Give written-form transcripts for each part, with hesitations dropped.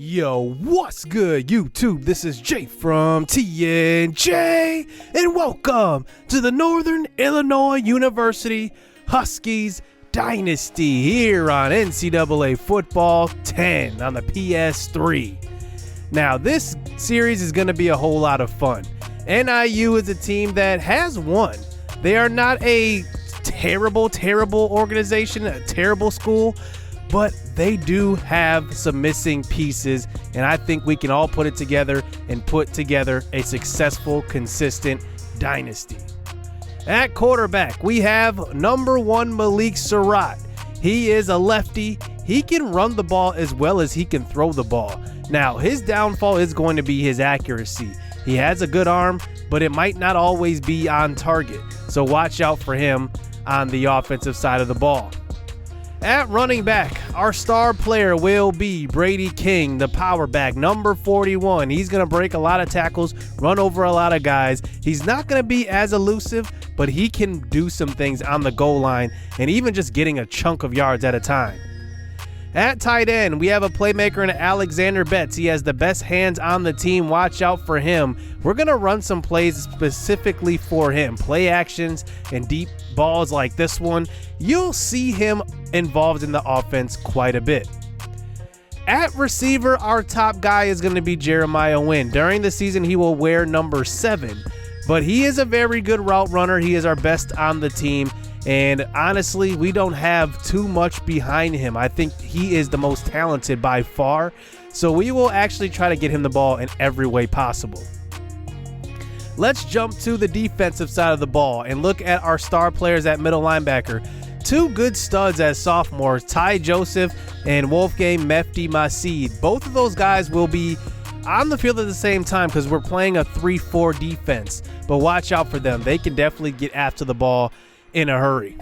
Yo, what's good, YouTube? This is Jay from TNJ, and welcome to the Northern Illinois University Huskies Dynasty here on NCAA Football 10 on the PS3. Now, this series is going to be a whole lot of fun. NIU is a team that has won. They are not a terrible organization, a terrible school, but they do have some missing pieces, and I think we can all put it together and put together a successful, consistent dynasty. At quarterback, we have number 1 Malik Surratt. He is a lefty. He can run the ball as well as he can throw the ball. Now, his downfall is going to be his accuracy. He has a good arm, but it might not always be on target, so watch out for him on the offensive side of the ball. At running back, our star player will be Brady King, the power back, number 41. He's going to break a lot of tackles, run over a lot of guys. He's not going to be as elusive, but he can do some things on the goal line and even just getting a chunk of yards at a time. At tight end, we have a playmaker in Alexander Betts. He has the best hands on the team. Watch out for him. We're going to run some plays specifically for him. Play actions and deep balls like this one. You'll see him involved in the offense quite a bit. At receiver, our top guy is going to be Jeremiah Wynn. During the season, he will wear number 7, but he is a very good route runner. He is our best on the team. And honestly, we don't have too much behind him. I think he is the most talented by far. So we will actually try to get him the ball in every way possible. Let's jump to the defensive side of the ball and look at our star players at middle linebacker. 2 good studs as sophomores, Ty Joseph and Wolfgang Mefti Masid. Both of those guys will be on the field at the same time because we're playing a 3-4 defense. But watch out for them. They can definitely get after the ball in a hurry.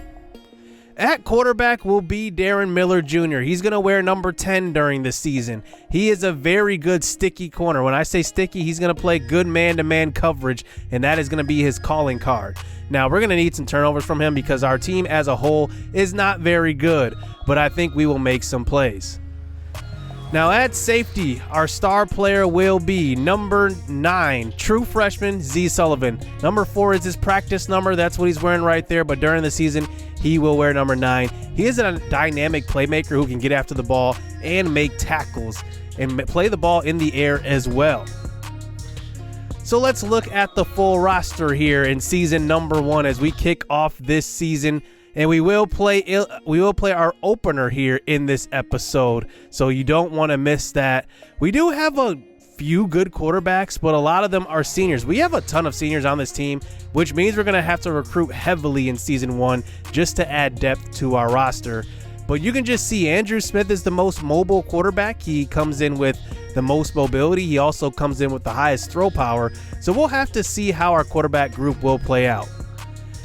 At quarterback will be Darren Miller Jr. He's going to wear number 10 during the season. He is a very good sticky corner. When I say sticky, he's going to play good man-to-man coverage, and that is going to be his calling card. Now, we're going to need some turnovers from him because our team as a whole is not very good, but I think we will make some plays. Now at safety, our star player will be number 9, true freshman Z Sullivan. Number 4 is his practice number. That's what he's wearing right there. But during the season, he will wear number 9. He is a dynamic playmaker who can get after the ball and make tackles and play the ball in the air as well. So let's look at the full roster here in season number 1 as we kick off this season. And we will play our opener here in this episode, so you don't want to miss that. We do have a few good quarterbacks, but a lot of them are seniors. We have a ton of seniors on this team, which means we're going to have to recruit heavily in season 1 just to add depth to our roster. But you can just see Andrew Smith is the most mobile quarterback. He comes in with the most mobility. He also comes in with the highest throw power. So we'll have to see how our quarterback group will play out.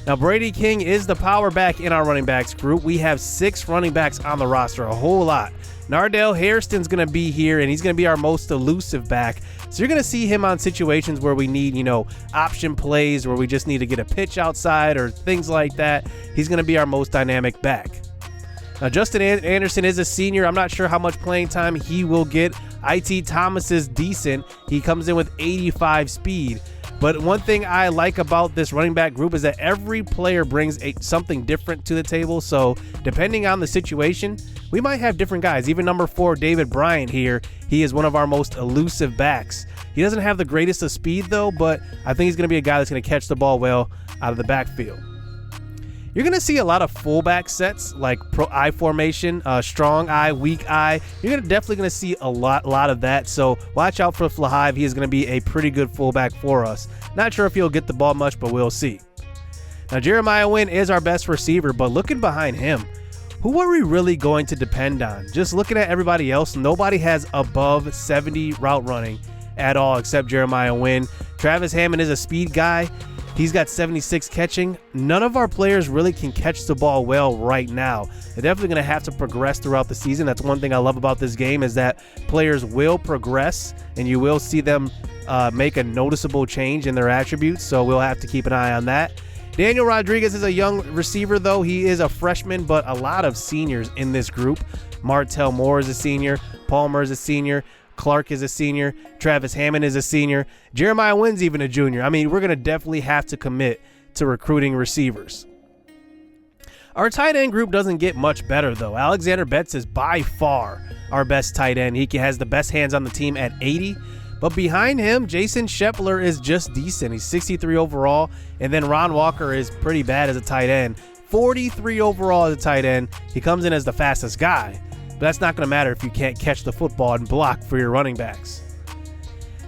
Now, Brady King is the power back in our running backs group. We have 6 running backs on the roster, a whole lot. Nardell Hairston's going to be here, and he's going to be our most elusive back. So you're going to see him on situations where we need, option plays, where we just need to get a pitch outside or things like that. He's going to be our most dynamic back. Now, Justin Anderson is a senior. I'm not sure how much playing time he will get. IT Thomas is decent. He comes in with 85 speed. But one thing I like about this running back group is that every player brings something different to the table. So depending on the situation, we might have different guys. Even number 4, David Bryant here, he is one of our most elusive backs. He doesn't have the greatest of speed though, but I think he's going to be a guy that's going to catch the ball well out of the backfield. You're going to see a lot of fullback sets like I formation, strong I, weak I. You're definitely going to see a lot of that. So watch out for Flahive. He is going to be a pretty good fullback for us. Not sure if he'll get the ball much, but we'll see. Now Jeremiah Wynn is our best receiver, but looking behind him, who are we really going to depend on? Just looking at everybody else, nobody has above 70 route running at all except Jeremiah Wynn. Travis Hammond is a speed guy. He's got 76 catching. None of our players really can catch the ball well right now. They're definitely going to have to progress throughout the season. That's one thing I love about this game is that players will progress and you will see them make a noticeable change in their attributes. So we'll have to keep an eye on that. Daniel Rodriguez is a young receiver, though. He is a freshman, but a lot of seniors in this group. Martell Moore is a senior. Palmer is a senior. Clark is a senior. Travis Hammond is a senior. Jeremiah Wynn's even a junior. I mean, we're going to definitely have to commit to recruiting receivers. Our tight end group doesn't get much better, though. Alexander Betts is by far our best tight end. He has the best hands on the team at 80. But behind him, Jason Scheffler is just decent. He's 63 overall. And then Ron Walker is pretty bad as a tight end. 43 overall as a tight end. He comes in as the fastest guy. But that's not going to matter if you can't catch the football and block for your running backs.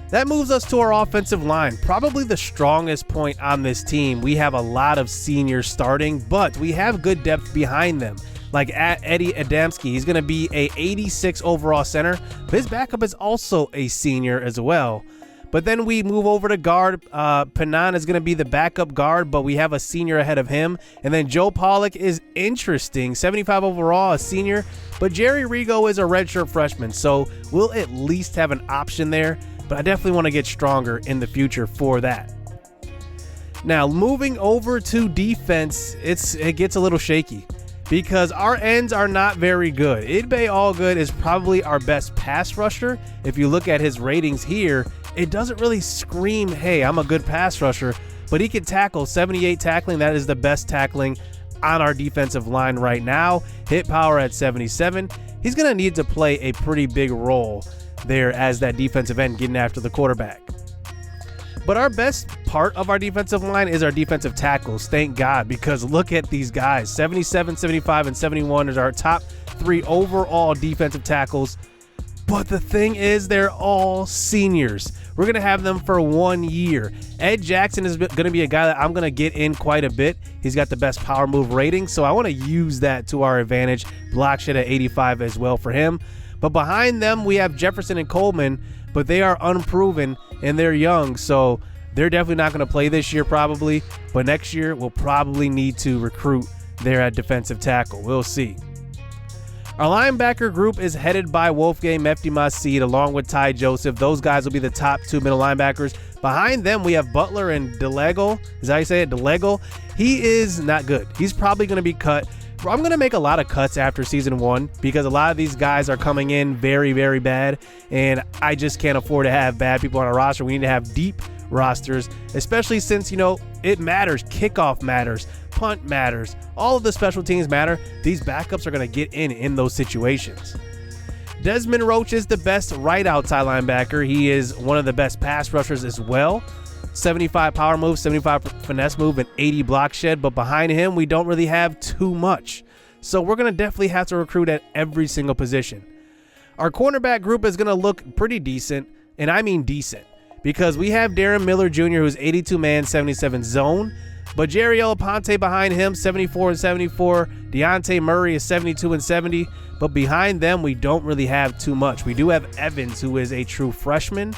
That moves us to our offensive line. Probably the strongest point on this team. We have a lot of seniors starting, but we have good depth behind them. Like Eddie Adamski, he's going to be a 86 overall center. But his backup is also a senior as well. But then we move over to guard. Panan is going to be the backup guard, but we have a senior ahead of him. And then Joe Pollock is interesting, 75 overall, a senior. But Jerry Rigo is a redshirt freshman, so we'll at least have an option there. But I definitely want to get stronger in the future for that. Now, moving over to defense, it gets a little shaky because our ends are not very good. Idbe Allgood is probably our best pass rusher. If you look at his ratings here, it doesn't really scream, hey, I'm a good pass rusher, but he can tackle. 78 tackling, that is the best tackling on our defensive line right now. Hit power at 77. He's going to need to play a pretty big role there as that defensive end getting after the quarterback. But our best part of our defensive line is our defensive tackles, thank God, because look at these guys. 77, 75, and 71 is our top 3 overall defensive tackles. But the thing is, they're all seniors. We're going to have them for 1 year. Ed Jackson is going to be a guy that I'm going to get in quite a bit. He's got the best power move rating, so I want to use that to our advantage. Block shed at 85 as well for him. But behind them, we have Jefferson and Coleman, but they are unproven and they're young, so they're definitely not going to play this year probably. But next year, we'll probably need to recruit there at defensive tackle. We'll see. Our linebacker group is headed by Wolfgang Mefti-Masid along with Ty Joseph. Those guys will be the top 2 middle linebackers. Behind them, we have Butler and DeLego. Is that how you say it? DeLego. He is not good. He's probably going to be cut. I'm going to make a lot of cuts after season 1 because a lot of these guys are coming in very, very bad, and I just can't afford to have bad people on our roster. We need to have deep rosters, especially since, it matters. Kickoff matters. Punt matters. All of the special teams matter. These backups are going to get in those situations. Desmond Roach is the best right outside linebacker. He is one of the best pass rushers as well. 75 power move, 75 finesse move, and 80 block shed. But behind him, we don't really have too much. So we're going to definitely have to recruit at every single position. Our cornerback group is going to look pretty decent, and I mean decent, because we have Darren Miller Jr., who's 82 man, 77 zone. But Jerry Elaponte behind him, 74 and 74. Deontay Murray is 72 and 70. But behind them, we don't really have too much. We do have Evans, who is a true freshman.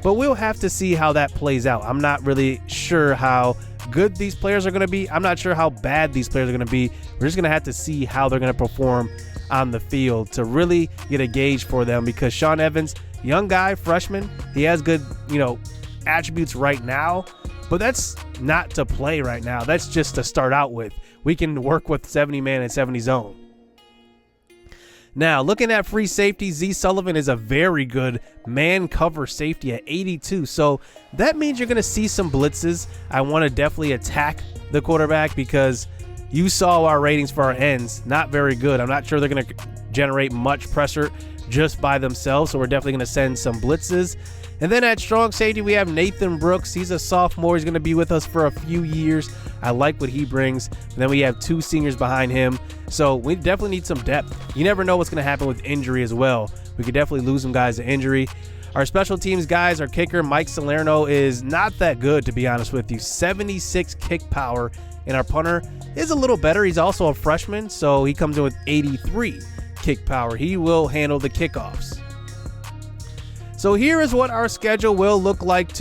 But we'll have to see how that plays out. I'm not really sure how good these players are going to be. I'm not sure how bad these players are going to be. We're just going to have to see how they're going to perform on the field to really get a gauge for them, because Sean Evans, young guy, freshman, he has good, attributes right now, but that's not to play right now. That's just to start out with. We can work with 70 man and 70 zone. Now, looking at free safety, Z Sullivan is a very good man cover safety at 82. So that means you're going to see some blitzes. I want to definitely attack the quarterback because you saw our ratings for our ends. Not very good. I'm not sure they're going to generate much pressure just by themselves. So we're definitely going to send some blitzes. And then at strong safety, we have Nathan Brooks. He's a sophomore. He's going to be with us for a few years. I like what he brings. And then we have 2 seniors behind him. So we definitely need some depth. You never know what's going to happen with injury as well. We could definitely lose some guys to injury. Our special teams guys, our kicker, Mike Salerno, is not that good, to be honest with you. 76 kick power. And our punter is a little better. He's also a freshman, so he comes in with 83 kick power. He will handle the kickoffs. So here is what our schedule will look like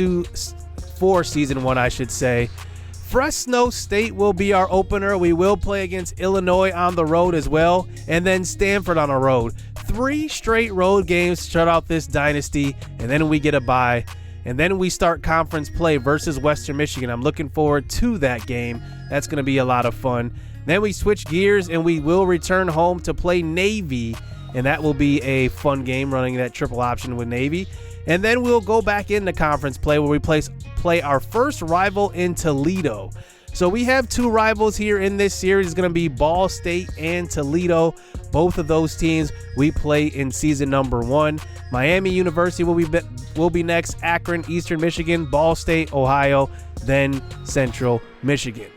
for season 1, I should say. Fresno State will be our opener. We will play against Illinois on the road as well, and then Stanford on the road. 3 straight road games to shut out this dynasty, and then we get a bye. And then we start conference play versus Western Michigan. I'm looking forward to that game. That's going to be a lot of fun. Then we switch gears, and we will return home to play Navy and that will be a fun game running that triple option with Navy. And then we'll go back into conference play where we play our first rival in Toledo. So we have two rivals here in this series. It's going to be Ball State and Toledo. Both of those teams we play in season number 1. Miami University will be next, Akron, Eastern Michigan, Ball State, Ohio, then Central Michigan.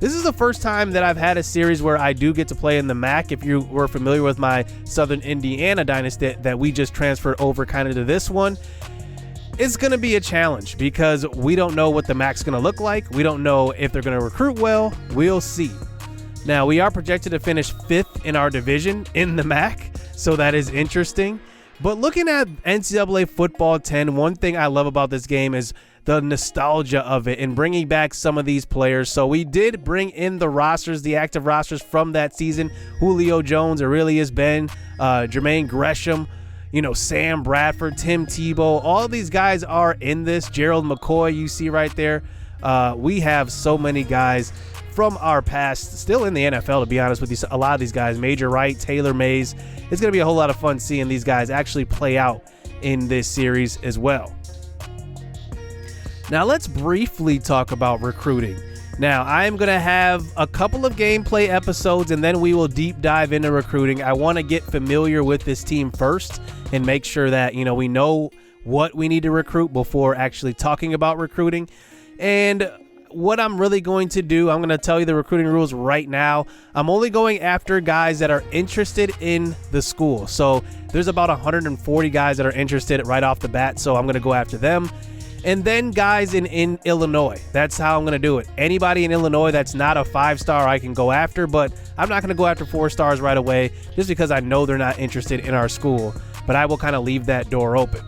This is the first time that I've had a series where I do get to play in the MAC. If you were familiar with my Southern Indiana Dynasty that we just transferred over kind of to this one, it's going to be a challenge because we don't know what the MAC's going to look like. We don't know if they're going to recruit well. We'll see. Now, we are projected to finish 5th in our division in the MAC, so that is interesting. But looking at NCAA Football 10, one thing I love about this game is the nostalgia of it and bringing back some of these players. So we did bring in the rosters, the active rosters from that season. Julio Jones, Aurelius Ben, Jermaine Gresham, Sam Bradford, Tim Tebow. All of these guys are in this. Gerald McCoy, you see right there. We have so many guys from our past still in the NFL, to be honest with you. A lot of these guys, Major Wright, Taylor Mays. It's going to be a whole lot of fun seeing these guys actually play out in this series as well. Now let's briefly talk about recruiting. Now, I am going to have a couple of gameplay episodes, and then we will deep dive into recruiting. I want to get familiar with this team first and make sure that, we know what we need to recruit before actually talking about recruiting. And what I'm really going to do, I'm going to tell you the recruiting rules right now. I'm only going after guys that are interested in the school. So there's about 140 guys that are interested right off the bat, so I'm going to go after them. And then guys in Illinois. That's how I'm going to do it. Anybody in Illinois that's not a 5-star I can go after, but I'm not going to go after 4 stars right away just because I know they're not interested in our school. But I will kind of leave that door open.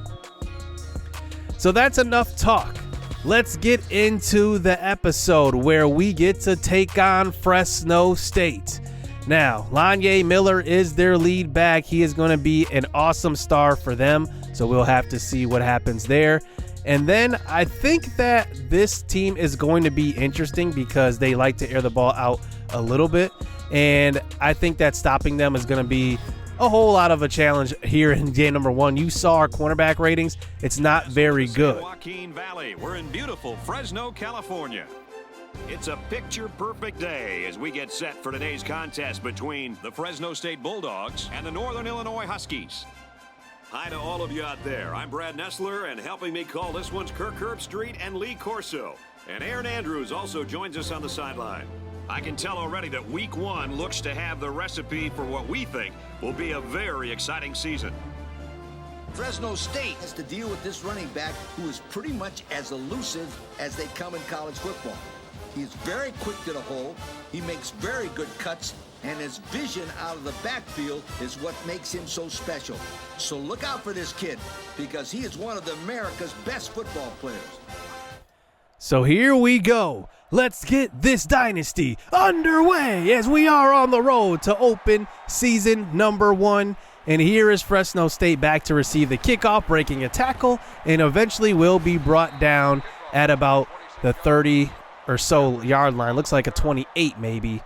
So that's enough talk. Let's get into the episode where we get to take on Fresno State. Now, Lanye Miller is their lead back. He is going to be an awesome star for them, so we'll have to see what happens there. And then I think that this team is going to be interesting because they like to air the ball out a little bit. And I think that stopping them is going to be a whole lot of a challenge here in game number 1. You saw our cornerback ratings. It's not very good. Joaquin Valley. We're in beautiful Fresno, California. It's a picture-perfect day as we get set for today's contest between the Fresno State Bulldogs and the Northern Illinois Huskies. Hi to all of you out there. I'm Brad Nessler, and helping me call this one's Kirk Herbstreit and Lee Corso. And Aaron Andrews also joins us on the sideline. I can tell already that Week 1 looks to have the recipe for what we think will be a very exciting season. Fresno State has to deal with this running back who is pretty much as elusive as they come in college football. He's very quick to the hole, he makes very good cuts, and his vision out of the backfield is what makes him so special. So look out for this kid because he is one of America's best football players. So here we go. Let's get this dynasty underway as we are on the road to open season number 1. And here is Fresno State back to receive the kickoff, breaking a tackle, and eventually will be brought down at about the 30 or so yard line. Looks like a 28 maybe.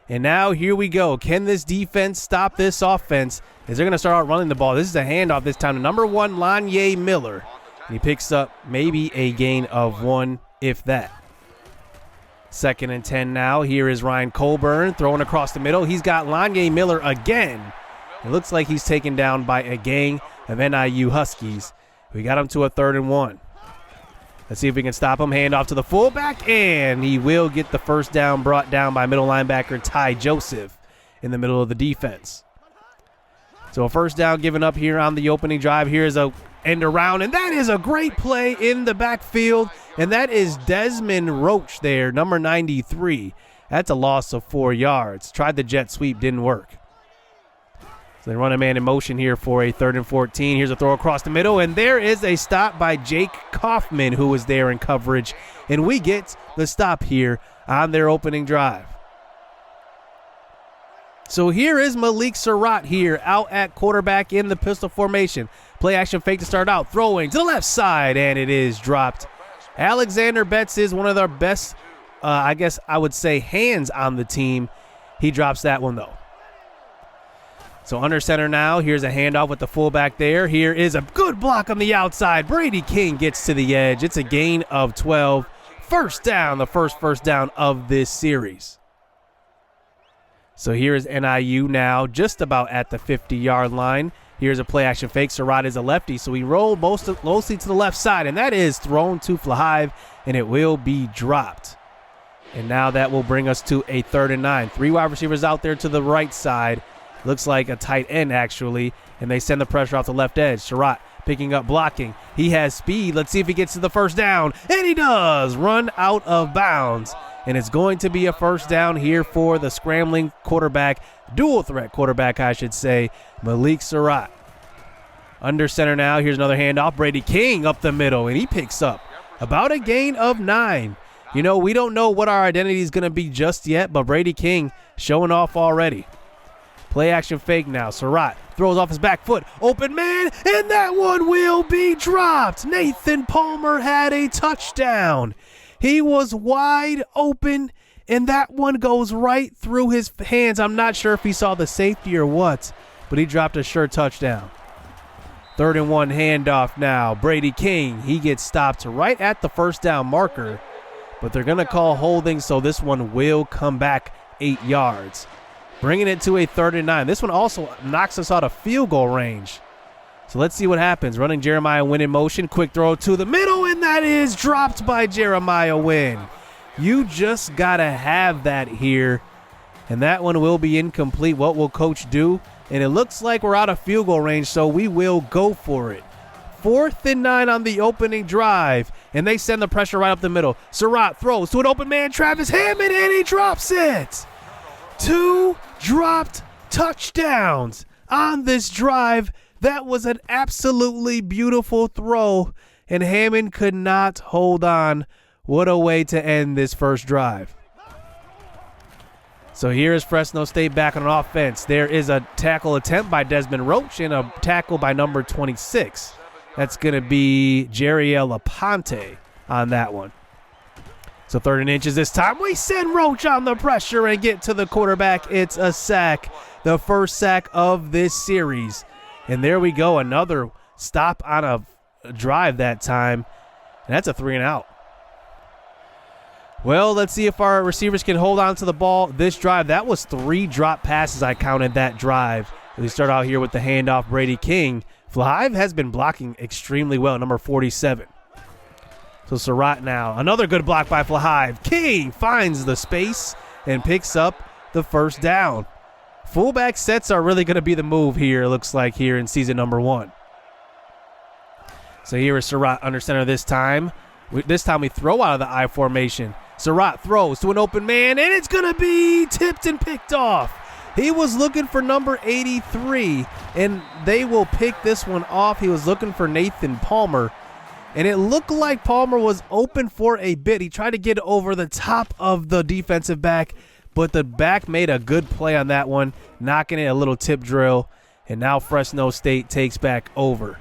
And now here we go. Can this defense stop this offense as they're going to start out running the ball? This is a handoff this time to number 1, Lanye Miller. And he picks up maybe a gain of 1, if that. 2nd and 10 now. Here is Ryan Colburn throwing across the middle. He's got Lanye Miller again. It looks like he's taken down by a gang of NIU Huskies. We got him to a 3rd and 1. Let's see if we can stop him. Hand off to the fullback, and he will get the first down brought down by middle linebacker Ty Joseph in the middle of the defense. So a first down given up here on the opening drive. Here's a end around, and that is a great play in the backfield, and that is Desmond Roach there, number 93. That's a loss of 4 yards. Tried the jet sweep, didn't work. So they run a man in motion here for a 3rd and 14. Here's a throw across the middle, and there is a stop by Jake Kaufman, who was there in coverage. And we get the stop here on their opening drive. So here is Malik Surratt here out at quarterback in the pistol formation. Play action fake to start out, throwing to the left side, and it is dropped. Alexander Betts is one of their best, I guess I would say, hands on the team. He drops that one, though. So under center now. Here's a handoff with the fullback there. Here is a good block on the outside. Brady King gets to the edge. It's a gain of 12. First down, the first down of this series. So here is NIU now just about at the 50-yard line. Here's a play action fake. Shoutout is a lefty, so he rolled mostly to the left side, and that is thrown to Flahive, and it will be dropped. And now that will bring us to a 3rd and 9. 3 wide receivers out there to the right side. Looks like a tight end, actually, and they send the pressure off the left edge. Shoutout picking up blocking. He has speed. Let's see if he gets to the first down, and he does. Run out of bounds. And it's going to be a first down here for the scrambling quarterback, dual threat quarterback, I should say, Malik Shoutout. Under center now. Here's another handoff. Brady King up the middle, and he picks up about a gain of 9. You know, we don't know what our identity is going to be just yet, but Brady King showing off already. Play action fake now. Shoutout throws off his back foot. Open man, and that one will be dropped. Nathan Palmer had a touchdown. He was wide open, and that one goes right through his hands. I'm not sure if he saw the safety or what, but he dropped a sure touchdown. 3rd and 1 handoff now. Brady King, he gets stopped right at the first down marker, but they're going to call holding, so this one will come back 8 yards. Bringing it to a 3rd and 9. This one also knocks us out of field goal range. So let's see what happens. Running Jeremiah Wynn in motion. Quick throw to the middle, and that is dropped by Jeremiah Wynn. You just got to have that here. And that one will be incomplete. What will coach do? And it looks like we're out of field goal range, so we will go for it. 4th and 9 on the opening drive, and they send the pressure right up the middle. Shoutout throws to an open man, Travis Hammond, and he drops it. 2 dropped touchdowns on this drive. That was an absolutely beautiful throw, and Hammond could not hold on. What a way to end this first drive. So here is Fresno State back on offense. There is a tackle attempt by Desmond Roach and a tackle by number 26. That's going to be Jeriel Aponte on that one. So 3rd and inches this time. We send Roach on the pressure and get to the quarterback. It's a sack, the first sack of this series. And there we go, another stop on a drive that time. And that's a 3 and out. Well, let's see if our receivers can hold on to the ball this drive. That was 3 drop passes I counted that drive. We start out here with the handoff, Brady King. Flahive has been blocking extremely well, number 47. So Shoutout now. Another good block by Flahive. King finds the space and picks up the first down. Fullback sets are really going to be the move here, it looks like, here in season number 1. So here is Shoutout under center this time. This time we throw out of the I formation. Shoutout throws to an open man, and it's going to be tipped and picked off. He was looking for number 83, and they will pick this one off. He was looking for Nathan Palmer, and it looked like Palmer was open for a bit. He tried to get over the top of the defensive back, but the back made a good play on that one, knocking it a little tip drill, and now Fresno State takes back over.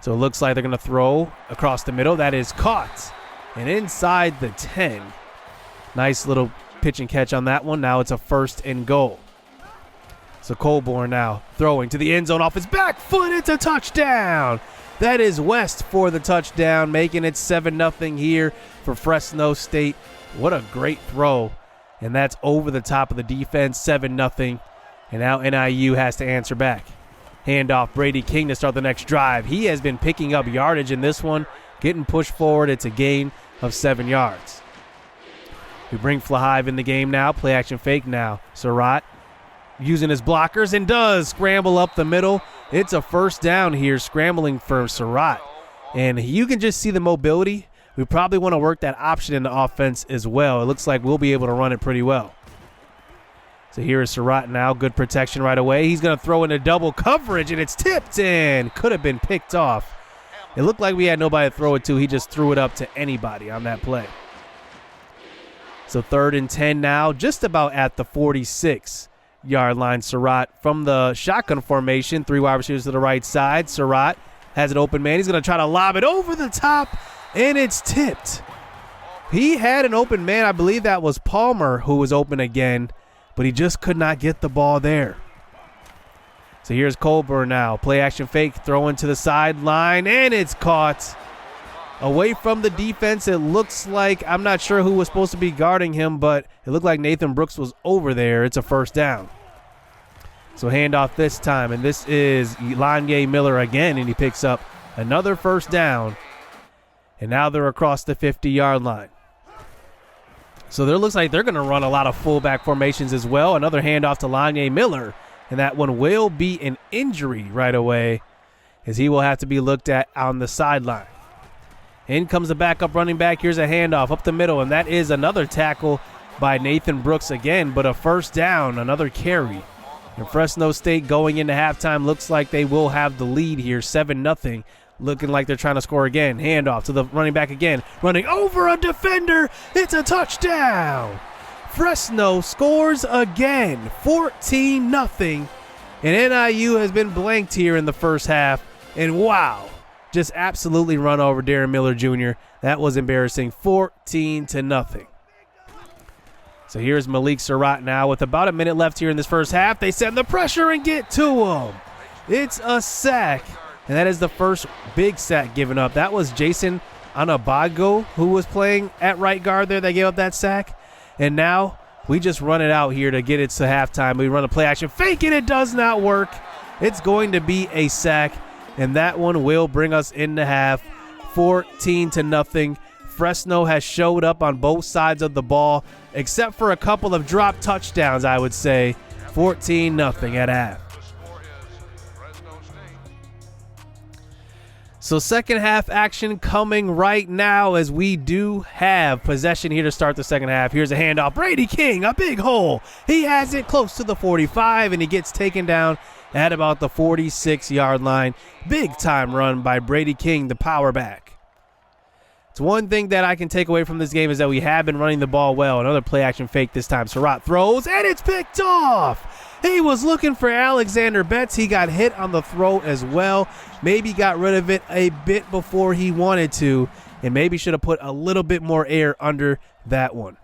So it looks like they're going to throw across the middle. That is caught and inside the 10. Nice little pitch and catch on that one. Now it's a 1st and goal. So Colborn now throwing to the end zone off his back foot. It's a touchdown. That is West for the touchdown, making it 7-0 here for Fresno State. What a great throw. And that's over the top of the defense, 7-0. And now NIU has to answer back. Handoff, Brady King to start the next drive. He has been picking up yardage in this one, getting pushed forward. It's a gain of 7 yards. We bring Flahive in the game now. Play action fake now. Shoutout using his blockers and does scramble up the middle. It's a first down here, scrambling for Shoutout. And you can just see the mobility. We probably want to work that option in the offense as well. It looks like we'll be able to run it pretty well. So here is Shoutout now. Good protection right away. He's going to throw into double coverage, and it's tipped in. Could have been picked off. It looked like we had nobody to throw it to. He just threw it up to anybody on that play. So 3rd and 10 now, just about at the 46-yard line. Shoutout from the shotgun formation. 3 wide receivers to the right side. Shoutout has an open man. He's going to try to lob it over the top, and it's tipped. He had an open man. I believe that was Palmer who was open again, but he just could not get the ball there. So here's Colburn now. Play action fake, throw into the sideline, and it's caught. Away from the defense, it looks like, I'm not sure who was supposed to be guarding him, but it looked like Nathan Brooks was over there. It's a first down. So handoff this time, and this is Elgato Miller again, and he picks up another first down. And now they're across the 50-yard line. So there looks like they're going to run a lot of fullback formations as well. Another handoff to Elgato Miller, and that one will be an injury right away, as he will have to be looked at on the sideline. In comes the backup running back. Here's a handoff up the middle, and that is another tackle by Nathan Brooks again, but a first down, another carry. And Fresno State going into halftime looks like they will have the lead here, 7-0, looking like they're trying to score again. Handoff to the running back again, running over a defender. It's a touchdown. Fresno scores again, 14-0. And NIU has been blanked here in the first half, and wow. Just absolutely run over Darren Miller Jr. That was embarrassing, 14-0. So here's Malik Surratt now with about a minute left here in this first half. They send the pressure and get to him. It's a sack, and that is the first big sack given up. That was Jason Anabago who was playing at right guard there that gave up that sack. And now we just run it out here to get it to halftime. We run a play action fake, and it does not work. It's going to be a sack. And that one will bring us into half, 14-0. Fresno has showed up on both sides of the ball, except for a couple of drop touchdowns, I would say. 14-0 at half. So second half action coming right now, as we do have possession here to start the second half. Here's a handoff. Brady King, a big hole. He has it close to the 45, and he gets taken down at about the 46-yard line. Big time run by Brady King, the power back. It's one thing that I can take away from this game is that we have been running the ball well. Another play action fake this time. Surratt throws, and it's picked off. He was looking for Alexander Betts. He got hit on the throw as well. Maybe got rid of it a bit before he wanted to, and maybe should have put a little bit more air under that one.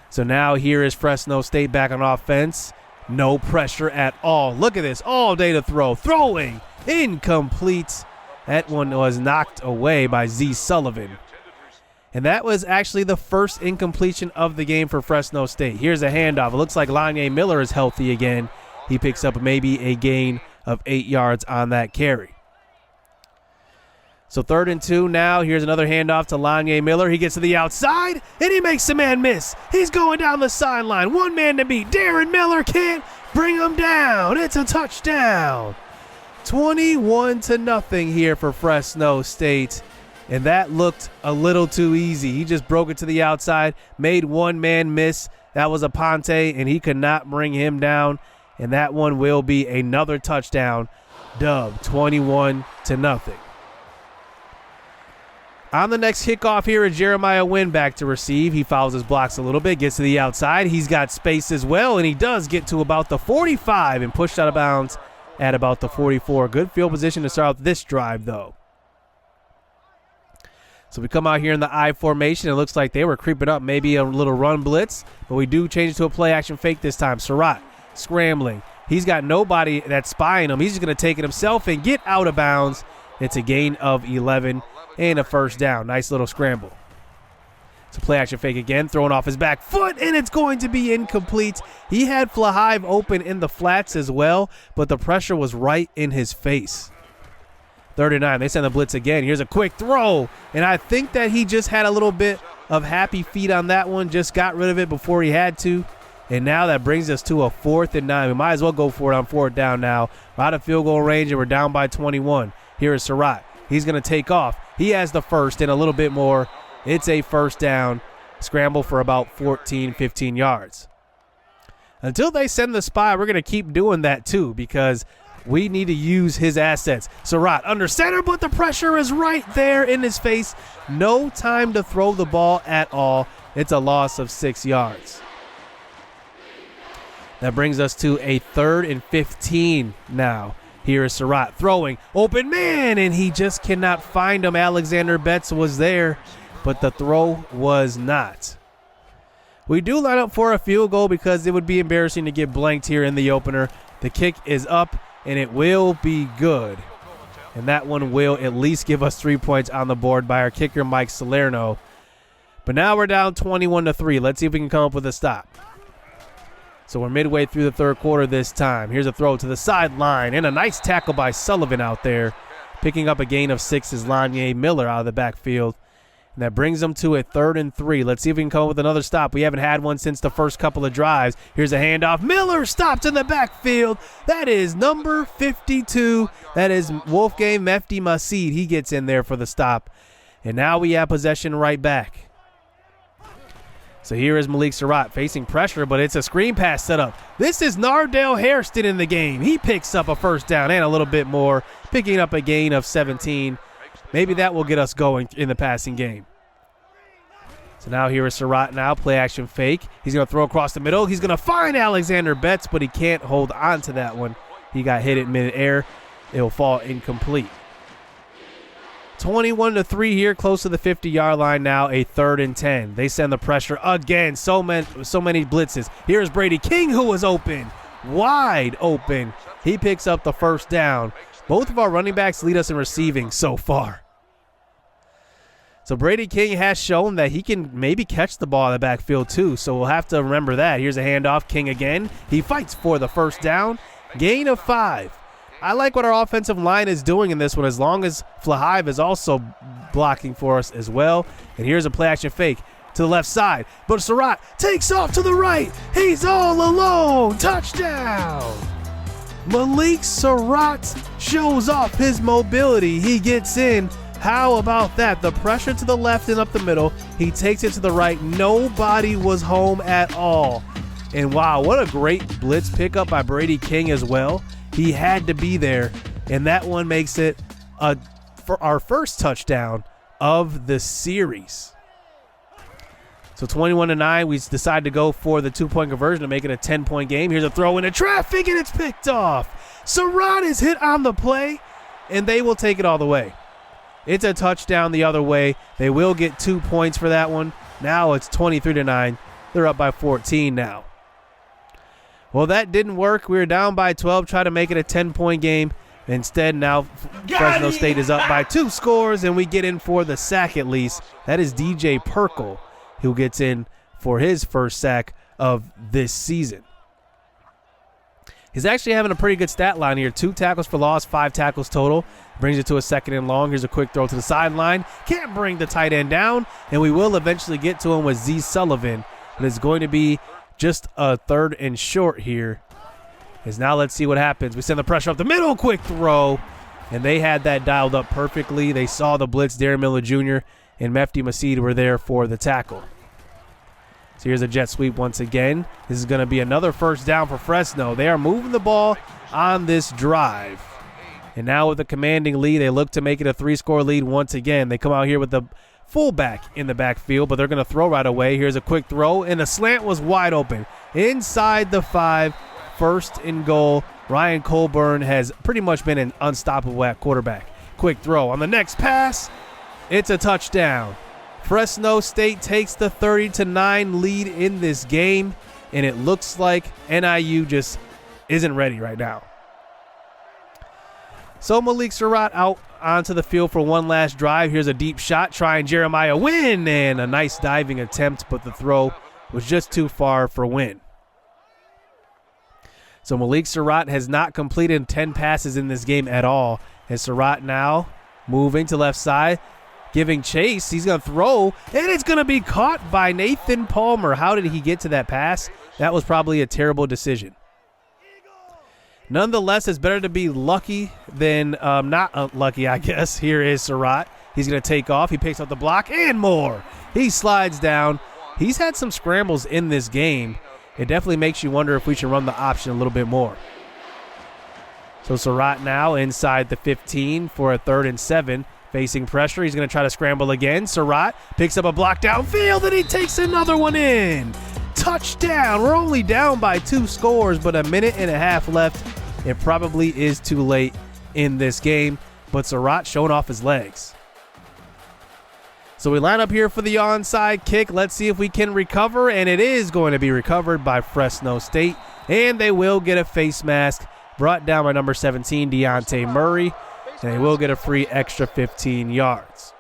So now here is Fresno State back on offense. No pressure at all. Look at this. All day to throw. Throwing. Incomplete. That one was knocked away by Z. Sullivan. And that was actually the first incompletion of the game for Fresno State. Here's a handoff. It looks like Elgato Miller is healthy again. He picks up maybe a gain of 8 yards on that carry. So 3rd and 2 now. Here's another handoff to Elgato Miller. He gets to the outside, and he makes the man miss. He's going down the sideline. One man to beat. Darren Miller can't bring him down. It's a touchdown. 21-0 here for Fresno State. And that looked a little too easy. He just broke it to the outside, made one man miss. That was Aponte, and he could not bring him down. And that one will be another touchdown. Dub, 21-0. On the next kickoff here is Jeremiah Wynn back to receive. He fouls his blocks a little bit, gets to the outside. He's got space as well, and he does get to about the 45 and pushed out of bounds at about the 44. Good field position to start out this drive, though. So we come out here in the I formation. It looks like they were creeping up, maybe a little run blitz, but we do change it to a play action fake this time. Surratt scrambling. He's got nobody that's spying him. He's just going to take it himself and get out of bounds. It's a gain of 11 and a first down. Nice little scramble. It's a play action fake again, throwing off his back foot, and it's going to be incomplete. He had Flahive open in the flats as well, but the pressure was right in his face. 3rd and 9. They send the blitz again. Here's a quick throw, and I think that he just had a little bit of happy feet on that one, just got rid of it before he had to. And now that brings us to a 4th and 9. We might as well go for it on 4th down now. We're out of field goal range, and we're down by 21. Here is Surratt. He's going to take off. He has the first and a little bit more. It's a first down. Scramble for about 14, 15 yards. Until they send the spy, we're going to keep doing that too, because we need to use his assets. Surratt under center, but the pressure is right there in his face. No time to throw the ball at all. It's a loss of 6 yards. That brings us to a 3rd and 15 now. Here is Surratt throwing. Open man, and he just cannot find him. Alexander Betts was there, but the throw was not. We do line up for a field goal because it would be embarrassing to get blanked here in the opener, The kick is up, and it will be good. And that one will at least give us 3 points on the board by our kicker, Mike Salerno. But now we're down 21-3. Let's see if we can come up with a stop. So we're midway through the third quarter this time. Here's a throw to the sideline, and a nice tackle by Sullivan out there. Picking up a gain of 6 is Lanye Miller out of the backfield. And that brings them to a 3rd and 3. Let's see if we can come up with another stop. We haven't had one since the first couple of drives. Here's a handoff. Miller stopped in the backfield. That is number 52. That is Wolfgang Mefti Masid. He gets in there for the stop. And now we have possession right back. So here is Malik Surratt facing pressure, but it's a screen pass setup. This is Nardale Hairston in the game. He picks up a first down and a little bit more, picking up a gain of 17. Maybe that will get us going in the passing game. So now here is Surratt now, play action fake. He's going to throw across the middle. He's going to find Alexander Betts, but he can't hold on to that one. He got hit at midair. It will fall incomplete. 21-3 here, close to the 50-yard line now, a 3rd and 10. They send the pressure again. So many blitzes. Here's Brady King, who was open, wide open. He picks up the first down. Both of our running backs lead us in receiving so far. So Brady King has shown that he can maybe catch the ball in the backfield too, so we'll have to remember that. Here's a handoff. King again. He fights for the first down. Gain of 5. I like what our offensive line is doing in this one, as long as Flahive is also blocking for us as well. And here's a play action fake to the left side. But Surratt takes off to the right. He's all alone. Touchdown. Malik Surratt shows off his mobility. He gets in. How about that? The pressure to the left and up the middle. He takes it to the right. Nobody was home at all. And wow, what a great blitz pickup by Brady King as well. He had to be there, and that one makes it for our first touchdown of the series. So 21-9, we decide to go for the 2-point conversion to make it a 10-point game. Here's a throw into traffic, and it's picked off. Surratt is hit on the play, and they will take it all the way. It's a touchdown the other way. They will get 2 points for that one. Now it's 23-9. They're up by 14 now. Well, that didn't work. We were down by 12, try to make it a 10-point game. Instead, now Fresno State is up by 2 scores, and we get in for the sack at least. That is DJ Perkle, who gets in for his first sack of this season. He's actually having a pretty good stat line here. 2 tackles for loss, 5 tackles total. Brings it to a 2nd and long. Here's a quick throw to the sideline. Can't bring the tight end down, and we will eventually get to him with Z Sullivan. But it's going to be just a 3rd and short here. As now let's see what happens. We send the pressure up the middle, quick throw. And they had that dialed up perfectly. They saw the blitz. Darren Miller Jr. and Mefti Masid were there for the tackle. So here's a jet sweep once again. This is going to be another first down for Fresno. They are moving the ball on this drive. And now with a commanding lead, they look to make it a 3-score lead once again. They come out here with the fullback in the backfield, but they're going to throw right away. Here's a quick throw, and the slant was wide open. Inside the 5, 1st and goal. Ryan Colburn has pretty much been an unstoppable at quarterback. Quick throw on the next pass. It's a touchdown. Fresno State takes the 30-9 lead in this game, and it looks like NIU just isn't ready right now. So Malik Surratt out onto the field for one last drive. Here's a deep shot, trying Jeremiah Wynn, and a nice diving attempt, but the throw was just too far for Wynn. So Malik Surratt has not completed 10 passes in this game at all. And Surratt now moving to left side, giving chase. He's going to throw, and it's going to be caught by Nathan Palmer. How did he get to that pass? That was probably a terrible decision. Nonetheless, it's better to be lucky than not unlucky, I guess. Here is Surratt. He's going to take off. He picks up the block and more. He slides down. He's had some scrambles in this game. It definitely makes you wonder if we should run the option a little bit more. So Surratt now inside the 15 for a 3rd and 7. Facing pressure. He's going to try to scramble again. Surratt picks up a block downfield, and he takes another one in. Touchdown. We're only down by 2 scores, but a minute and a half left. It probably is too late in this game, but Surratt showing off his legs. So we line up here for the onside kick. Let's see if we can recover, and it is going to be recovered by Fresno State, and they will get a face mask brought down by number 17, Deontay Murray, and they will get a free extra 15 yards.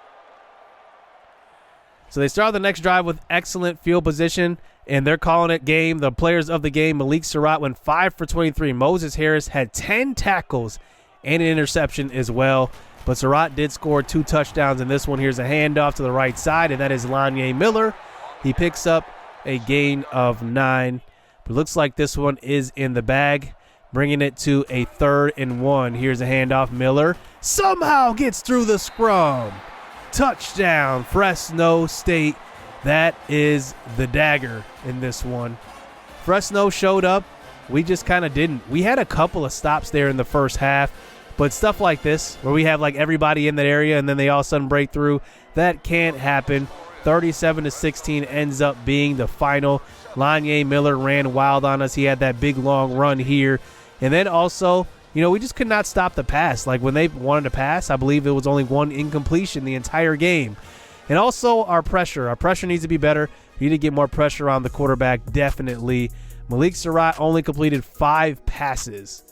So they start the next drive with excellent field position, and they're calling it game. The players of the game, Malik Surratt went 5 for 23. Moses Harris had 10 tackles and an interception as well. But Surratt did score 2 touchdowns in this one. Here's a handoff to the right side, and that is Lanye Miller. He picks up a gain of 9. But it looks like this one is in the bag, bringing it to a 3rd and 1. Here's a handoff. Miller somehow gets through the scrum. Touchdown, Fresno State. That is the dagger in this one. Fresno showed up. We just kind of didn't. We had a couple of stops there in the first half, but stuff like this, where we have like everybody in that area and then they all of a sudden break through, that can't happen. 37-16 ends up being the final. Lanye Miller ran wild on us. He had that big long run here. And then also, we just could not stop the pass. Like when they wanted to pass, I believe it was only 1 incompletion the entire game. And also our pressure. Our pressure needs to be better. We need to get more pressure on the quarterback, definitely. Malik Surratt only completed 5 passes.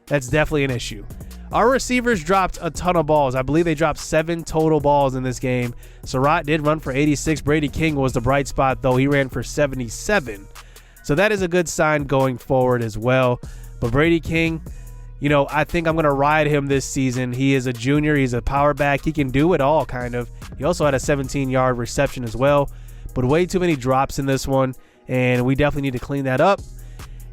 That's definitely an issue. Our receivers dropped a ton of balls. I believe they dropped 7 total balls in this game. Surratt did run for 86. Brady King was the bright spot, though. He ran for 77. So that is a good sign going forward as well. But Brady King, I think I'm going to ride him this season. He is a junior. He's a power back. He can do it all, kind of. He also had a 17-yard reception as well. But way too many drops in this one, and we definitely need to clean that up.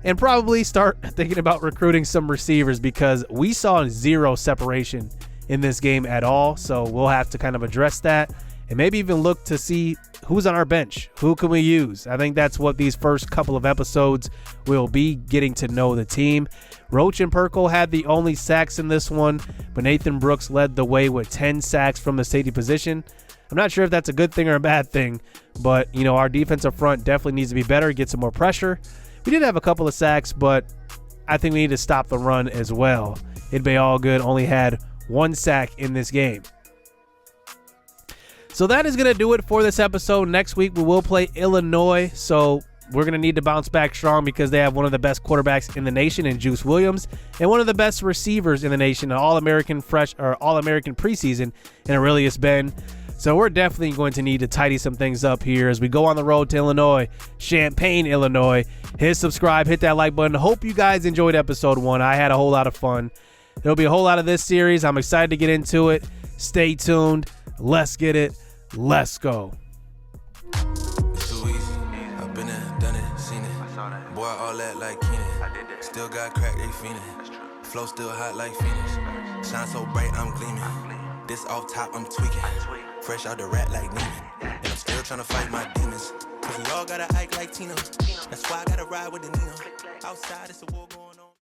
And probably start thinking about recruiting some receivers because we saw 0 separation in this game at all. So we'll have to kind of address that and maybe even look to see who's on our bench. Who can we use? I think that's what these first couple of episodes will be, getting to know the team. Roach and Perkle had the only sacks in this one, but Nathan Brooks led the way with 10 sacks from the safety position. I'm not sure if that's a good thing or a bad thing, but, our defensive front definitely needs to be better, get some more pressure. We did have a couple of sacks, but I think we need to stop the run as well. It'd be all good. Only had 1 sack in this game. So that is going to do it for this episode. Next week, we will play Illinois. So we're going to need to bounce back strong because they have one of the best quarterbacks in the nation in Juice Williams and one of the best receivers in the nation, an All-American preseason in Aurelius Ben. So we're definitely going to need to tidy some things up here as we go on the road to Illinois, Champaign, Illinois. Hit subscribe, hit that like button. Hope you guys enjoyed episode 1. I had a whole lot of fun. There'll be a whole lot of this series. I'm excited to get into it. Stay tuned. Let's get it. Let's go. It's too easy. I've been there, done it, seen it. Boy, all that like Keenan. Still got crack, they fiendin'. Flow still hot like Phoenix. Shine so bright, I'm gleaming. This off top, I'm tweaking. Fresh out the rat like Neiman. And I'm still trying to fight my demons. Cause we all gotta act like Tina. That's why I gotta ride with the Nina. Outside, it's a war going on.